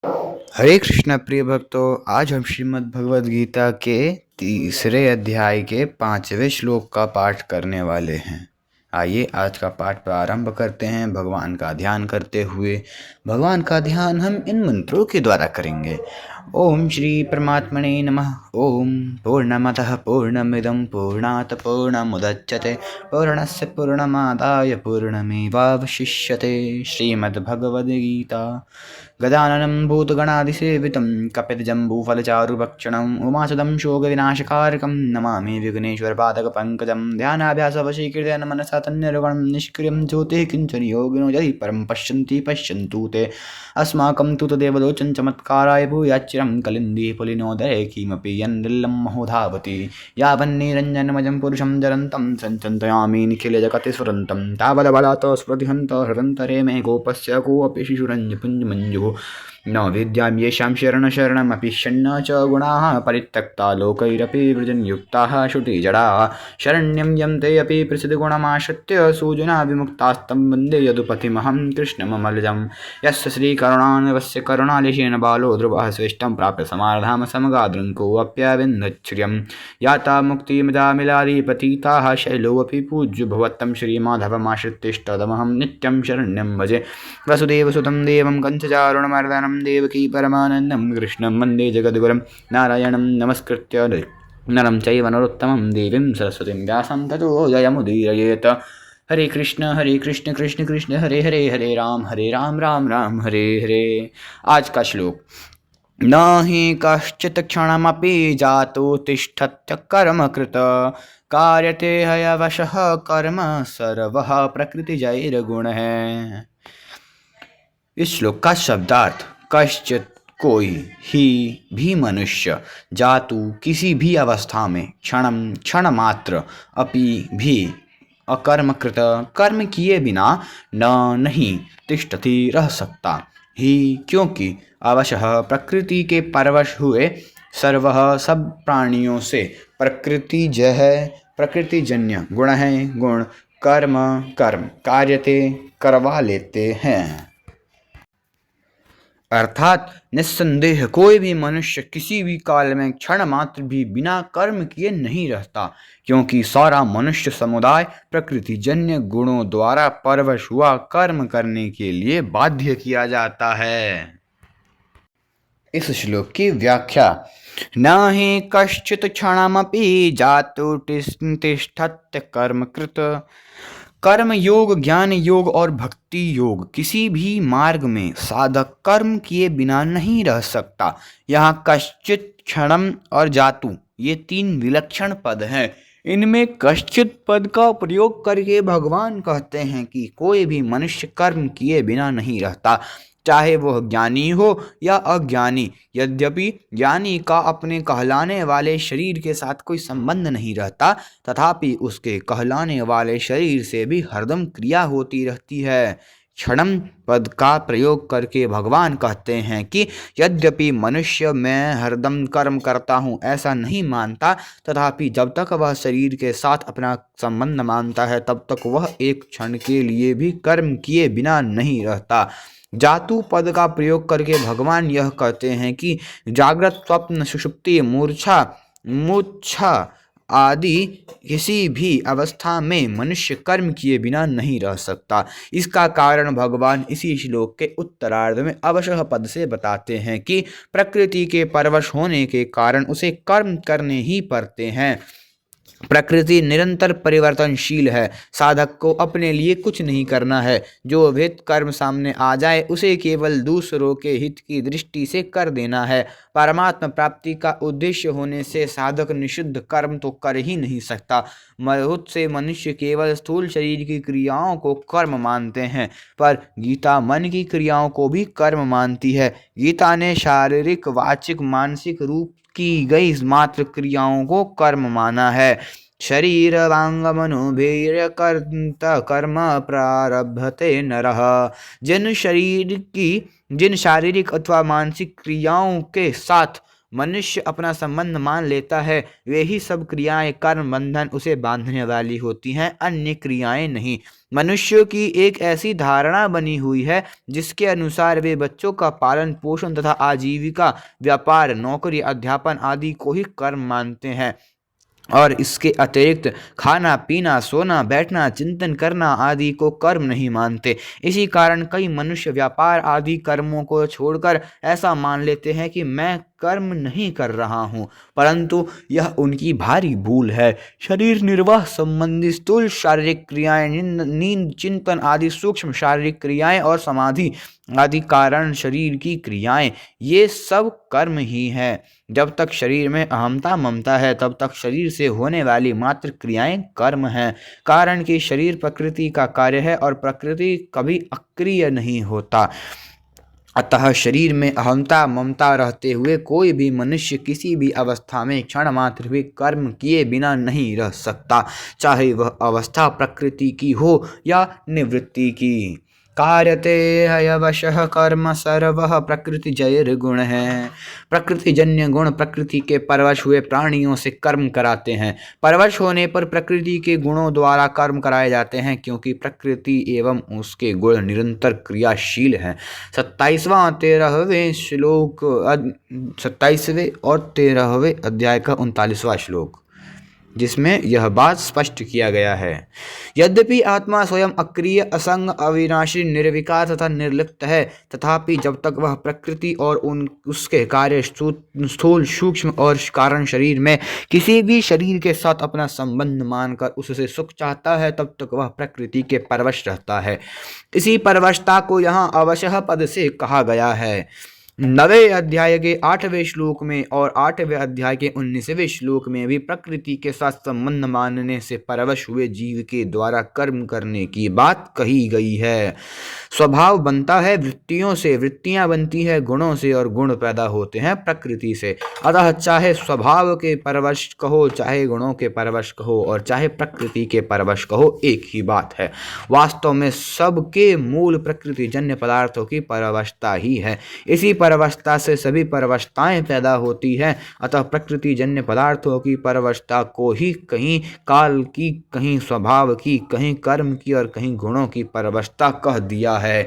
हरे कृष्ण प्रिय भक्तों, आज हम श्रीमद् भगवद गीता के तीसरे अध्याय के 5वें श्लोक का पाठ करने वाले हैं। आइए आज का पाठ प्रारंभ करते हैं भगवान का ध्यान करते हुए। भगवान का ध्यान हम इन मंत्रों के द्वारा करेंगे। ओम श्री परमात्मने नमः। ओम पूर्णमतः पूर्णमिदं पूर्णात् पूर्णमुदच्यते पूर्णस्य पूर्णमादाय पूर्णमेवावशिष्यते। श्रीमद्भगवद्गीता। गजाननं भूतगणाधिसेवितं कपितजम्बूफलचारुभक्षणम् उमासुतं शोकविनाशकारकं नमामि विघ्नेश्वरपादकपङ्कजं। ध्यानाभ्यासवशीकृत्य मनसा तन्निर्गुणं निष्क्रियं ज्योतिः किञ्चन योगिनो यदि परं पश्यन्ति पश्यन्तु ते। अस्माकं तु तदेव लोचन चमत्काराय भूयाच्चिरं कलिन्दि पुलिनोदरे किमपि यन्निल्लं महोधावति। यावन्निरञ्जनमजं पुरुषं जरन्तं सञ्चिन्तयामि निखिलजगतीश्वरन्तं तावदबलात् स्फुरतिहन्त हृदन्तरे मे गोपस्य कोऽपि शिशुरञ्जपुञ्जमञ्जुः न विद्यां येषां शरणमपि षण्ण च गुणाः परित्यक्ता लोकैरपि वृजन्युक्ताः श्रुतिजडाः शरण्यं यं ते अपि प्रसिद्धगुणमाश्रित्य सुजना विमुक्तास्तं वन्दे यदुपतिमहं कृष्णममलजं। यस्य श्रीकरुणानिवस्य करुणालिशेन बालो ध्रुवः स्वेष्टं प्राप्य समाधाम समगाद्रङ्कोऽप्यविन्दच्छ्रियं याता मुक्तिमदामिलादिपतिताः शैलोऽपि पूज्यो भवत्तं श्रीमाधवमाश्रित्यष्टदमहं नित्यं शरण्यं भजे। वसुदेवसुतं देवं कंसचारुणमर्दनं देवकी परमानन्दं कृष्णं वन्दे जगद्गुरुं नारायणं नमस्कृत्य नरं चैव नरोत्तमं देवीं सरस्वतीं व्यासं ततो जयमुदीरयेत्। हरे कृष्ण कृष्ण कृष्ण हरे हरे, हरे राम राम हरे हरे। आज का श्लोक। न हि कश्चित् क्षणमपि जातु तिष्ठत्य कर्मकृत कार्यते हयवशः कर्म सर्वः प्रकृतिजैर्गुणः। इस श्लोक का शब्दार्थ कश्चित कोई, ही भी मनुष्य, जातु किसी भी अवस्था में, क्षणम क्षण मात्र, अपि भी अकर्मकृत कर्म किए बिना, न नहीं तिष्ठति रह सकता, ही क्योंकि अवशः प्रकृति के परवश हुए, सर्वः सब प्राणियों से, प्रकृतिजन्य गुण है गुण, कर्म कर्म कार्यते करवा लेते हैं। अर्थात निस्संदेह कोई भी मनुष्य किसी भी काल में क्षण मात्र भी बिना कर्म किए नहीं रहता, क्योंकि सारा मनुष्य समुदाय प्रकृतिजन्य गुणों द्वारा परवश हुआ कर्म करने के लिए बाध्य किया जाता है। इस श्लोक की व्याख्या। न हि कश्चित् क्षणमपि जातु तिष्ठत्य कर्मकृत। कर्म योग, ज्ञान योग और भक्ति योग किसी भी मार्ग में साधक कर्म किए बिना नहीं रह सकता। यहाँ कश्चित्, क्षणम और जातु ये तीन विलक्षण पद हैं। इनमें कश्चित् पद का प्रयोग करके भगवान कहते हैं कि कोई भी मनुष्य कर्म किए बिना नहीं रहता, चाहे वह ज्ञानी हो या अज्ञानी। यद्यपि ज्ञानी का अपने कहलाने वाले शरीर के साथ कोई संबंध नहीं रहता, तथापि उसके कहलाने वाले शरीर से भी हरदम क्रिया होती रहती है। क्षणम पद का प्रयोग करके भगवान कहते हैं कि यद्यपि मनुष्य मैं हरदम कर्म करता हूँ ऐसा नहीं मानता, तथापि जब तक वह शरीर के साथ अपना संबंध मानता है तब तक वह एक क्षण के लिए भी कर्म किए बिना नहीं रहता। जातु पद का प्रयोग करके भगवान यह कहते हैं कि जागृत, स्वप्न, सुषुप्ति, मूर्छा आदि किसी भी अवस्था में मनुष्य कर्म किए बिना नहीं रह सकता। इसका कारण भगवान इसी श्लोक के उत्तरार्ध में अवशः पद से बताते हैं कि प्रकृति के परवश होने के कारण उसे कर्म करने ही पड़ते हैं। प्रकृति निरंतर परिवर्तनशील है। साधक को अपने लिए कुछ नहीं करना है। जो विहित कर्म सामने आ जाए उसे केवल दूसरों के हित की दृष्टि से कर देना है। परमात्मा प्राप्ति का उद्देश्य होने से साधक निषिद्ध कर्म तो कर ही नहीं सकता। बहुत से मनुष्य केवल स्थूल शरीर की क्रियाओं को कर्म मानते हैं, पर गीता मन की क्रियाओं को भी कर्म मानती है। गीता ने शारीरिक, वाचिक, मानसिक रूप की गई मात्र क्रियाओं को कर्म माना है। शरीर वांग मनोभिर्य कर्म प्रारभते नरः। जिन शारीरिक अथवा मानसिक क्रियाओं के साथ मनुष्य अपना संबंध मान लेता है वे ही सब क्रियाएं कर्म बंधन उसे बांधने वाली होती हैं, अन्य क्रियाएं नहीं। मनुष्यों की एक ऐसी धारणा बनी हुई है जिसके अनुसार वे बच्चों का पालन पोषण तथा आजीविका, व्यापार, नौकरी, अध्यापन आदि को ही कर्म मानते हैं और इसके अतिरिक्त खाना पीना, सोना, बैठना, चिंतन करना आदि को कर्म नहीं मानते। इसी कारण कई मनुष्य व्यापार आदि कर्मों को छोड़कर ऐसा मान लेते हैं कि मैं कर्म नहीं कर रहा हूँ, परंतु यह उनकी भारी भूल है। शरीर निर्वाह संबंधी स्थूल शारीरिक क्रियाएं, नींद, चिंतन आदि सूक्ष्म शारीरिक क्रियाएं और समाधि आदि कारण शरीर की क्रियाएं, ये सब कर्म ही है। जब तक शरीर में अहमता ममता है तब तक शरीर से होने वाली मात्र क्रियाएं कर्म हैं। कारण कि शरीर प्रकृति का कार्य है और प्रकृति कभी अक्रिय नहीं होता। अतः शरीर में अहमता ममता रहते हुए कोई भी मनुष्य किसी भी अवस्था में क्षण मात्र भी कर्म किए बिना नहीं रह सकता, चाहे वह अवस्था प्रकृति की हो या निवृत्ति की। कार्यते हयवशः कर्म सर्वः प्रकृति जैर गुण है। प्रकृति जन्य गुण प्रकृति के परवश हुए प्राणियों से कर्म कराते हैं। परवश होने पर प्रकृति के गुणों द्वारा कर्म कराए जाते हैं, क्योंकि प्रकृति एवं उसके गुण निरंतर क्रियाशील हैं। 27वें और 13वें अध्याय का 39वां श्लोक, जिसमें यह बात स्पष्ट किया गया है। यद्यपि आत्मा स्वयं अक्रिय, असंग, अविनाशी, निर्विकार तथा निर्लिप्त है, तथापि जब तक वह प्रकृति और उसके कार्य स्थूल, सूक्ष्म और कारण शरीर में किसी भी शरीर के साथ अपना संबंध मानकर उससे सुख चाहता है, तब तक वह प्रकृति के परवश रहता है। इसी परवशता को यहाँ अवशः पद से कहा गया है। 9वें अध्याय के 8वें श्लोक में और 8वें अध्याय के 19वें श्लोक में भी प्रकृति के साथ संबंध मानने से परवश हुए जीव के द्वारा कर्म करने की बात कही गई है। स्वभाव बनता है वृत्तियों से, वृत्तियां बनती है गुणों से और गुण पैदा होते हैं प्रकृति से। अतः चाहे स्वभाव के परवश कहो, चाहे गुणों के परवश कहो और चाहे प्रकृति के परवश कहो, एक ही बात है। वास्तव में सबके मूल प्रकृति जन्य पदार्थों की परवशता ही है। इसी परवशता से सभी परवशताएं पैदा होती हैं। अतः प्रकृति जन्य पदार्थों की परवशता को ही कहीं काल की, कहीं स्वभाव की, कहीं कर्म की और कहीं गुणों की परवशता कह दिया है।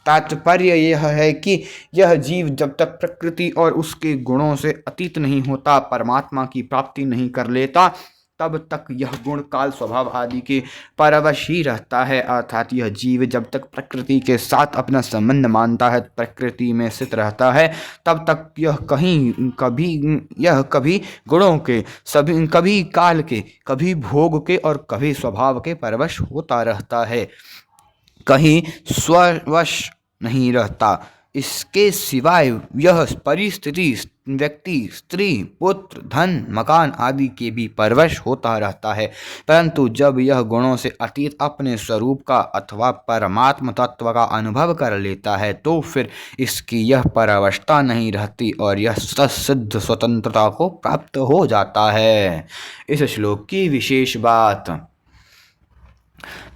तात्पर्य यह है कि यह जीव जब तक प्रकृति और उसके गुणों से अतीत नहीं होता, परमात्मा की प्राप्ति नहीं कर लेता, तब तक यह गुण काल स्वभाव आदि के परवश ही रहता है। अर्थात यह जीव जब तक प्रकृति के साथ अपना संबंध मानता है, प्रकृति में स्थित रहता है, तब तक यह कभी गुणों के, कभी काल के, कभी भोग के और कभी स्वभाव के परवश होता रहता है, कहीं स्ववश नहीं रहता। इसके सिवाय यह परिस्थिति, व्यक्ति, स्त्री, पुत्र, धन, मकान आदि के भी परवश होता रहता है, परंतु जब यह गुणों से अतीत अपने स्वरूप का अथवा परमात्म तत्व का अनुभव कर लेता है, तो फिर इसकी यह परवशता नहीं रहती और यह सिद्ध स्वतंत्रता को प्राप्त हो जाता है। इस श्लोक की विशेष बात,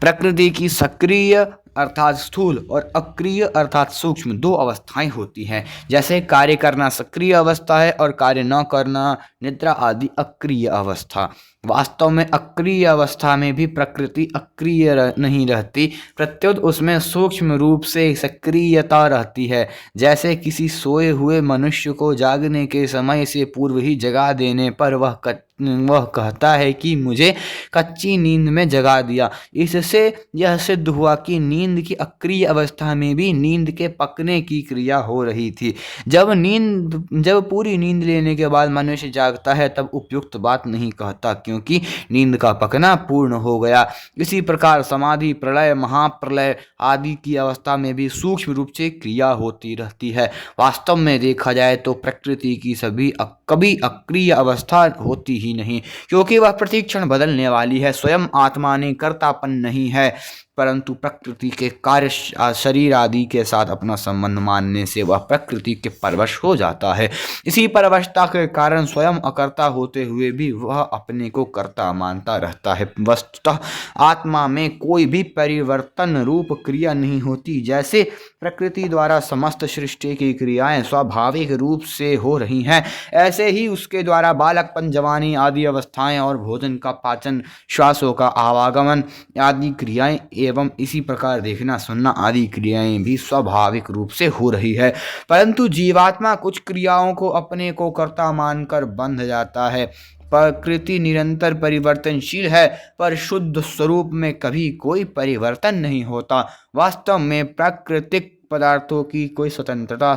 प्रकृति की सक्रिय अर्थात स्थूल और अक्रिय अर्थात सूक्ष्म दो अवस्थाएं होती हैं। जैसे कार्य करना सक्रिय अवस्था है और कार्य न करना, निद्रा आदि अक्रिय अवस्था। वास्तव में अक्रिय अवस्था में भी प्रकृति अक्रिय नहीं रहती, प्रत्युत उसमें सूक्ष्म रूप से सक्रियता रहती है। जैसे किसी सोए हुए मनुष्य को जागने के समय से पूर्व ही जगा देने पर वह कहता है कि मुझे कच्ची नींद में जगा दिया। इससे यह सिद्ध हुआ कि नींद की अक्रिय अवस्था में भी नींद के पकने की क्रिया हो रही थी। जब पूरी नींद लेने के बाद मनुष्य जागता है तब उपयुक्त बात नहीं कहता, क्योंकि नींद का पकना पूर्ण हो गया। इसी प्रकार समाधि, प्रलय, महाप्रलय आदि की अवस्था में भी सूक्ष्म रूप से क्रिया होती रहती है। वास्तव में देखा जाए तो प्रकृति की कभी अक्रिय अवस्था होती ही नहीं, क्योंकि वह प्रतिक्षण बदलने वाली है। स्वयं आत्मा ने कर्तापन नहीं है, परंतु प्रकृति के कार्य शरीर आदि के साथ अपना संबंध मानने से वह प्रकृति के परवश हो जाता है। इसी परवशता के कारण स्वयं अकर्ता होते हुए भी वह अपने को कर्ता मानता रहता है। वस्तुतः आत्मा में कोई भी परिवर्तन रूप क्रिया नहीं होती। जैसे प्रकृति द्वारा समस्त सृष्टि की क्रियाएं स्वाभाविक रूप से हो रही हैं, ऐसे ही उसके द्वारा बालकपन, जवानी आदि अवस्थाएं और भोजन का पाचन, श्वासों का आवागमन आदि क्रियाएं एवं इसी प्रकार देखना, सुनना आदि क्रियाएं भी स्वाभाविक रूप से हो रही है। परंतु जीवात्मा कुछ क्रियाओं को अपने को कर्ता मानकर बंध जाता है। प्रकृति निरंतर परिवर्तनशील है, पर शुद्ध स्वरूप में कभी कोई परिवर्तन नहीं होता। वास्तव में प्राकृतिक पदार्थों की कोई स्वतंत्र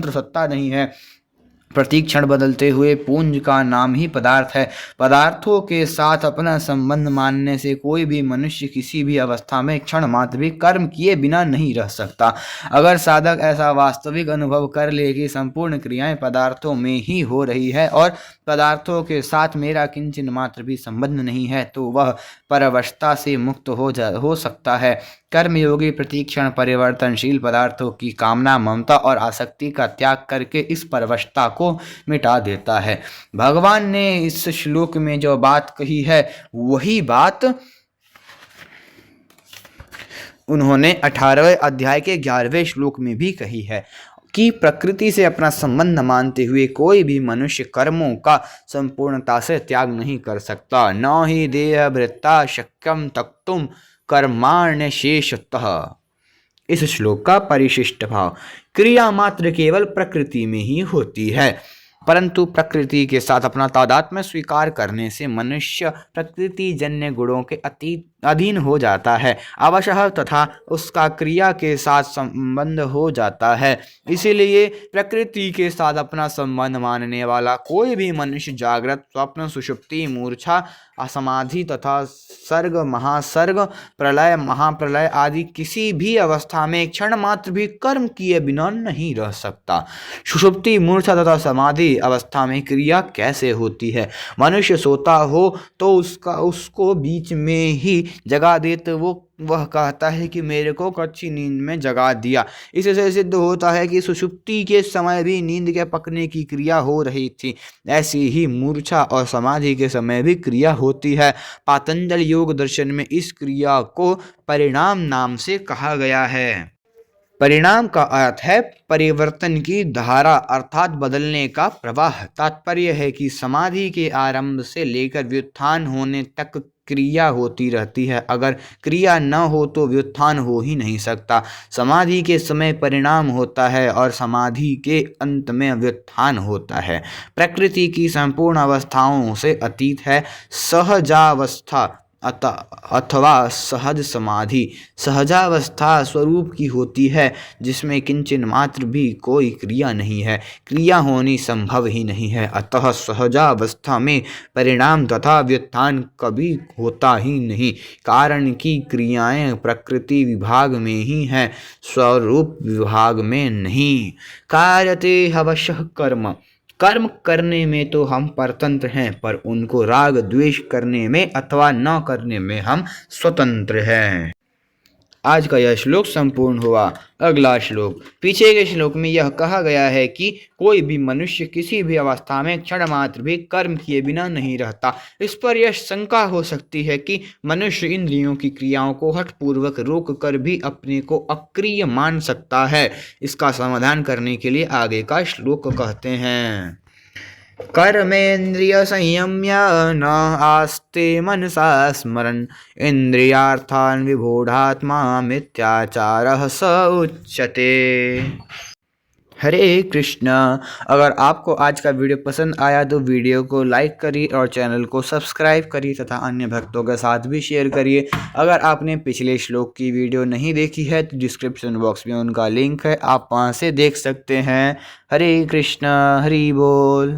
सत्ता नहीं है। प्रत्येक क्षण बदलते हुए पुंज का नाम ही पदार्थ है। पदार्थों के साथ अपना संबंध मानने से कोई भी मनुष्य किसी भी अवस्था में क्षण मात्र भी कर्म किए बिना नहीं रह सकता। अगर साधक ऐसा वास्तविक अनुभव कर ले कि संपूर्ण क्रियाएं पदार्थों में ही हो रही है और पदार्थों के साथ मेरा किंचन मात्र भी संबंध नहीं है, तो वह परवशता से मुक्त हो सकता है। कर्मयोगी प्रतिक्षण परिवर्तनशील पदार्थों की कामना, ममता और आसक्ति का त्याग करके इस परवशता को मिटा देता है। भगवान ने इस श्लोक में जो बात कही है वही बात उन्होंने 18वें अध्याय के 11वें श्लोक में भी कही है कि प्रकृति से अपना संबंध मानते हुए कोई भी मनुष्य कर्मों का संपूर्णता से त्याग नहीं कर सकता। न ही देह वृत्ता शक्यम तक्तुम कर्माण्य शेषतः। इस श्लोक का परिशिष्ट भाव, क्रिया मात्र केवल प्रकृति में ही होती है, परंतु प्रकृति के साथ अपना तादात्म्य स्वीकार करने से मनुष्य प्रकृति जन्य गुणों के अधीन हो जाता है, अवशः तथा उसका क्रिया के साथ संबंध हो जाता है। इसीलिए प्रकृति के साथ अपना संबंध मानने वाला कोई भी मनुष्य जागृत, स्वप्न, सुषुप्ति, मूर्छा, असमाधि तथा सर्ग, महासर्ग, प्रलय, महाप्रलय आदि किसी भी अवस्था में क्षण मात्र भी कर्म किए बिना नहीं रह सकता। सुषुप्ति, मूर्छा तथा समाधि अवस्था में क्रिया कैसे होती है? मनुष्य सोता हो तो उसको बीच में ही जगा दे तो वह कहता है कि मेरे को कच्ची नींद में जगा दिया। इससे सिद्ध होता है कि सुषुप्ति के समय भी नींद के पकने की क्रिया हो रही थी। ऐसी ही मूर्छा और समाधि के समय भी क्रिया होती है। पातंजल योग दर्शन में इस क्रिया को परिणाम नाम से कहा गया है। परिणाम का अर्थ है परिवर्तन की धारा अर्थात बदलने का प्रवाह। तात्पर्य है कि समाधि के आरंभ से लेकर व्युत्थान होने तक क्रिया होती रहती है। अगर क्रिया न हो तो व्युत्थान हो ही नहीं सकता। समाधि के समय परिणाम होता है और समाधि के अंत में व्युत्थान होता है। प्रकृति की संपूर्ण अवस्थाओं से अतीत है। सहजावस्था अथवा सहज समाधि सहजावस्था स्वरूप की होती है, जिसमें किंचन मात्र भी कोई क्रिया नहीं है, क्रिया होनी संभव ही नहीं है। अतः सहजावस्था में परिणाम तथा व्युत्थान कभी होता ही नहीं, कारण कि क्रियाएं प्रकृति विभाग में ही हैं, स्वरूप विभाग में नहीं। कार्यते हवशः कर्म, कर्म करने में तो हम परतंत्र हैं, पर उनको राग द्वेष करने में अथवा न करने में हम स्वतंत्र हैं। आज का यह श्लोक संपूर्ण हुआ। अगला श्लोक, पीछे के श्लोक में यह कहा गया है कि कोई भी मनुष्य किसी भी अवस्था में क्षण मात्र भी कर्म किए बिना नहीं रहता। इस पर यह शंका हो सकती है कि मनुष्य इंद्रियों की क्रियाओं को हठपूर्वक रोक कर भी अपने को अक्रिय मान सकता है। इसका समाधान करने के लिए आगे का श्लोक कहते हैं, कर्मेन्द्रिय संयम्य न आस्ते मनसा स्मरन् इंद्रियार्थान् विमूढ़ात्मा मिथ्याचारः स उच्यते। हरे कृष्ण। अगर आपको आज का वीडियो पसंद आया तो वीडियो को लाइक करिए और चैनल को सब्सक्राइब करिए तथा अन्य भक्तों के साथ भी शेयर करिए। अगर आपने पिछले श्लोक की वीडियो नहीं देखी है तो डिस्क्रिप्शन बॉक्स में उनका लिंक है, आप वहां से देख सकते हैं। हरे कृष्ण, हरि बोल।